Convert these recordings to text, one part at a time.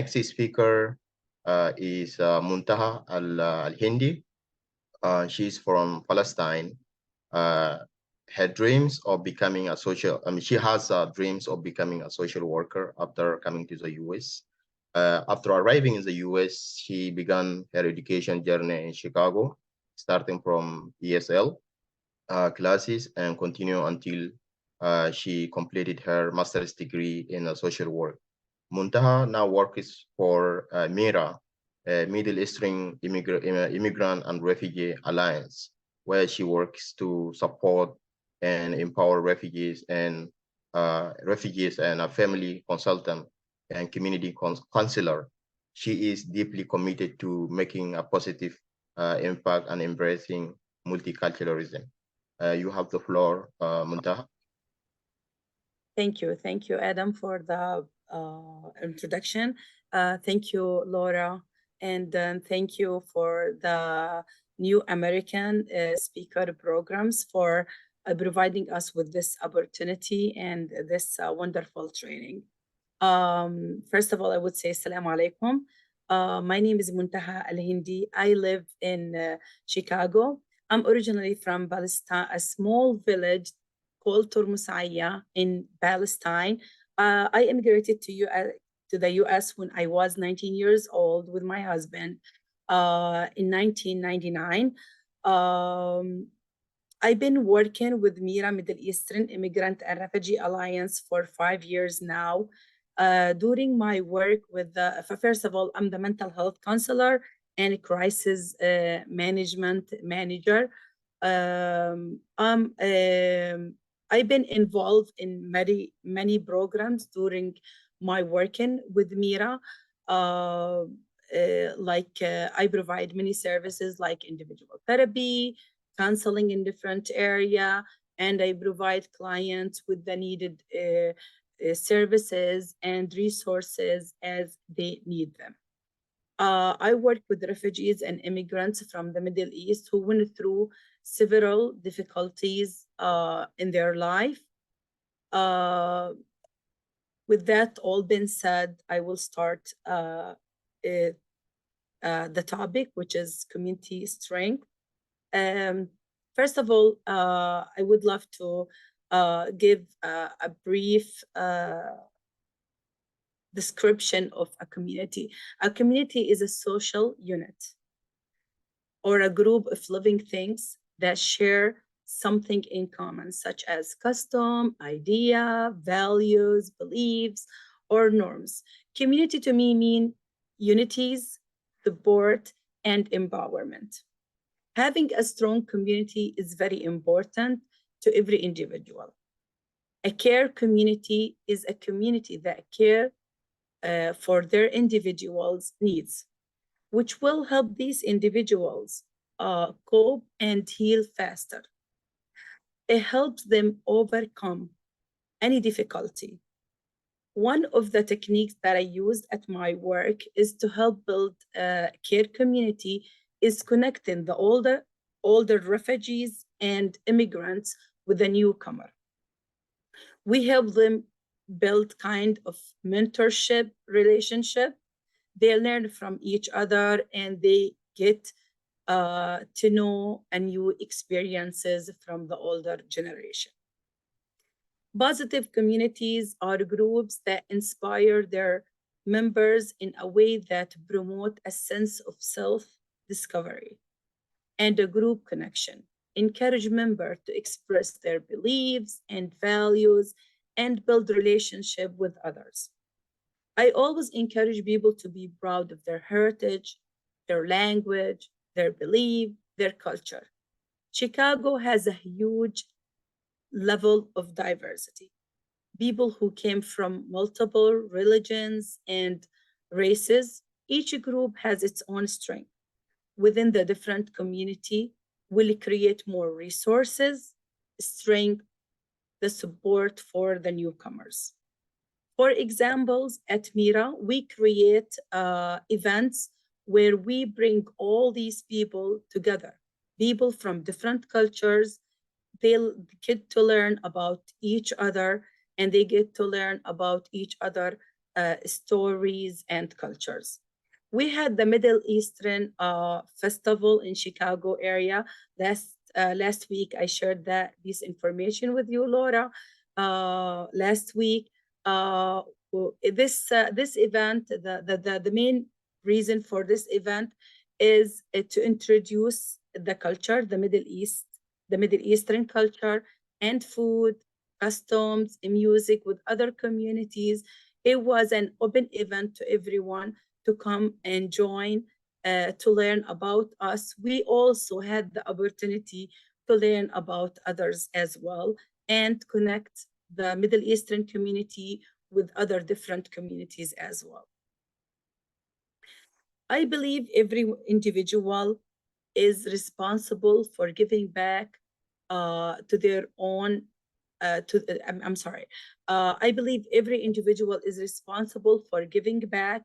Next speaker is Muntaha Alhindi. She's from Palestine. Her dreams of becoming a social, she has dreams of becoming a social worker after coming to the US. After arriving in the US, she began her education journey in Chicago, starting from ESL classes and continue until she completed her master's degree in social work. Muntaha now works for MIRA, Middle Eastern Immigrant and Refugee Alliance, where she works to support and empower refugees and a family consultant and community counselor. She is deeply committed to making a positive impact and embracing multiculturalism. You have the floor, Muntaha. Thank you, Adam, for the introduction. Thank you, Laura, and thank you for the New American Speaker programs for providing us with this opportunity and this wonderful training. First of all, I would say Assalamu alaikum. My name is Muntaha Alhindi. I live in Chicago. I'm originally from Palestine, a small village called Turmusaya in Palestine. I immigrated to the US when I was 19 years old with my husband in 1999. I've been working with MIRA, Middle Eastern Immigrant and Refugee Alliance, for 5 years now. During my work with first of all, I'm the mental health counselor and crisis management manager. I've been involved in many programs during my working with MIRA. I provide many services like individual therapy, counseling in different area, and I provide clients with the needed services and resources as they need them. I work with refugees and immigrants from the Middle East who went through several difficulties in their life. With that all being said, I will start the topic, which is community strength. First of all, I would love to give a brief description of a community. A community is a social unit or a group of living things that share something in common, such as custom, idea, values, beliefs, or norms. Community to me mean unities, support, and empowerment. Having a strong community is very important to every individual. A care community is a community that care for their individuals' needs, which will help these individuals cope and heal faster. It helps them overcome any difficulty. One of the techniques that I used at my work is to help build a care community is connecting the older refugees and immigrants with a newcomer. We help them build kind of mentorship relationship. They learn from each other and they get to know a new experiences from the older generation. Positive communities are groups that inspire their members in a way that promote a sense of self-discovery and a group connection, encourage members to express their beliefs and values and build relationship with others. I always encourage people to be proud of their heritage, their language, their belief, their culture. Chicago has a huge level of diversity. People who came from multiple religions and races, each group has its own strength. Within the different community, will create more resources, strength, the support for the newcomers. For examples, at MIRA, we create events where we bring all these people together, people from different cultures. They'll get to learn about each other and they get to learn about each other stories, and cultures. We had the Middle Eastern Festival in Chicago area last week. I shared this information with you, Laura. Last week, this event, the main reason for this event is to introduce the culture, the Middle Eastern culture and food, customs, and music with other communities. It was an open event to everyone to come and join, to learn about us. We also had the opportunity to learn about others as well and connect the Middle Eastern community with other different communities as well. I believe every individual is responsible for giving back to their own I'm sorry. I believe every individual is responsible for giving back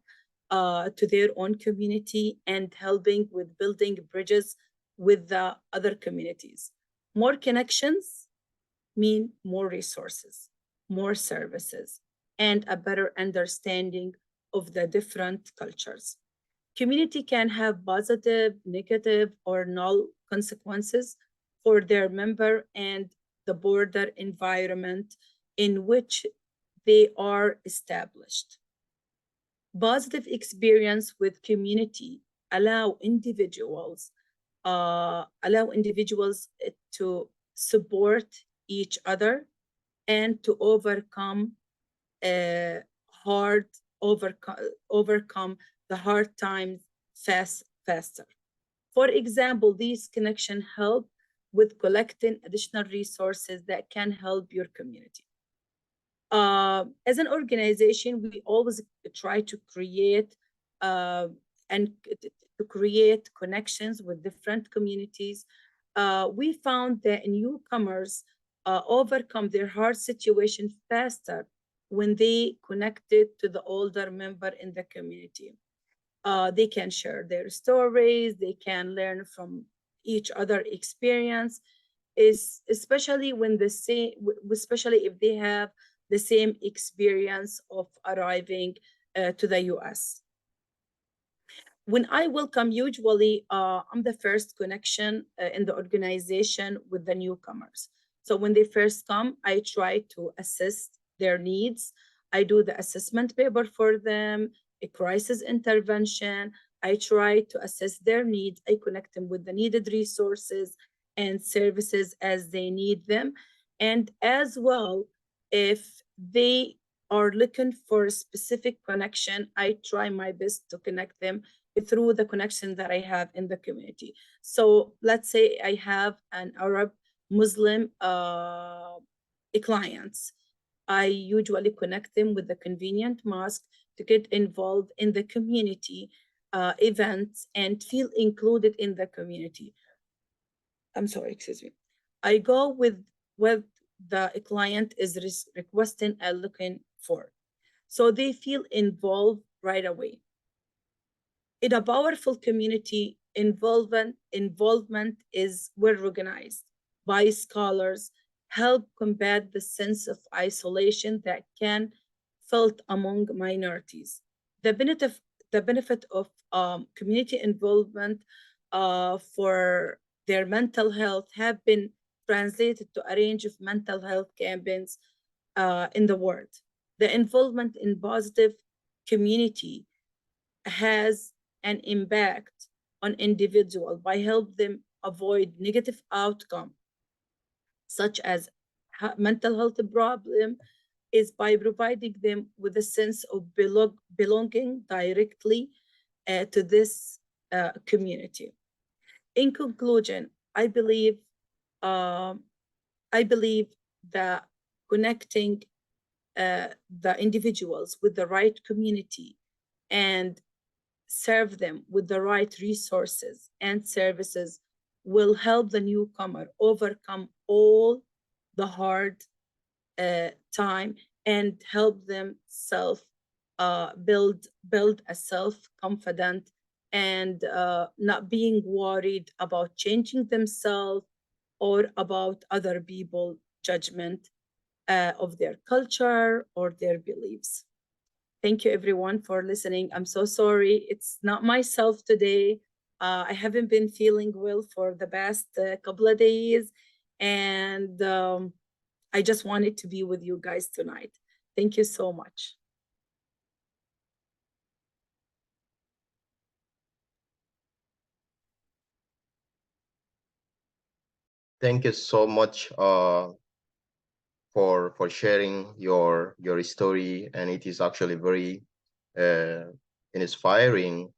to their own community and helping with building bridges with the other communities. More connections mean more resources, more services, and a better understanding of the different cultures. Community can have positive, negative, or null consequences for their member and the border environment in which they are established. Positive experience with community allow individuals to support each other and to overcome overcome the hard times faster. For example, these connections help with collecting additional resources that can help your community. As an organization, we always try to create and to create connections with different communities. We found that newcomers overcome their hard situation faster when they connected to the older member in the community. They can share their stories, they can learn from each other experience, especially especially if they have the same experience of arriving to the US. When I welcome, usually I'm the first connection in the organization with the newcomers. So when they first come, I try to assess their needs. I do the assessment paper for them, a crisis intervention. I try to assess their needs. I connect them with the needed resources and services as they need them. And as well, if they are looking for a specific connection, I try my best to connect them through the connection that I have in the community. So let's say I have an Arab Muslim clients. I usually connect them with the convenient mosque to get involved in the community events and feel included in the community. I'm sorry, excuse me. I go with what the client is requesting and looking for. So they feel involved right away. In a powerful community, involvement is well recognized by scholars, help combat the sense of isolation that can felt among minorities. The benefit of community involvement for their mental health have been translated to a range of mental health campaigns in the world. The involvement in positive community has an impact on individual by help them avoid negative outcome, such as mental health problem, is by providing them with a sense of belonging directly to this community. In conclusion, I believe that connecting the individuals with the right community and serve them with the right resources and services will help the newcomer overcome all the hard time and help them build a self-confident and not being worried about changing themselves or about other people judgment of their culture or their beliefs. Thank you, everyone, for listening. I'm so sorry. It's not myself today. I haven't been feeling well for the past couple of days. And I just wanted to be with you guys tonight. Thank you so much. Thank you so much for sharing your story, and it is actually very inspiring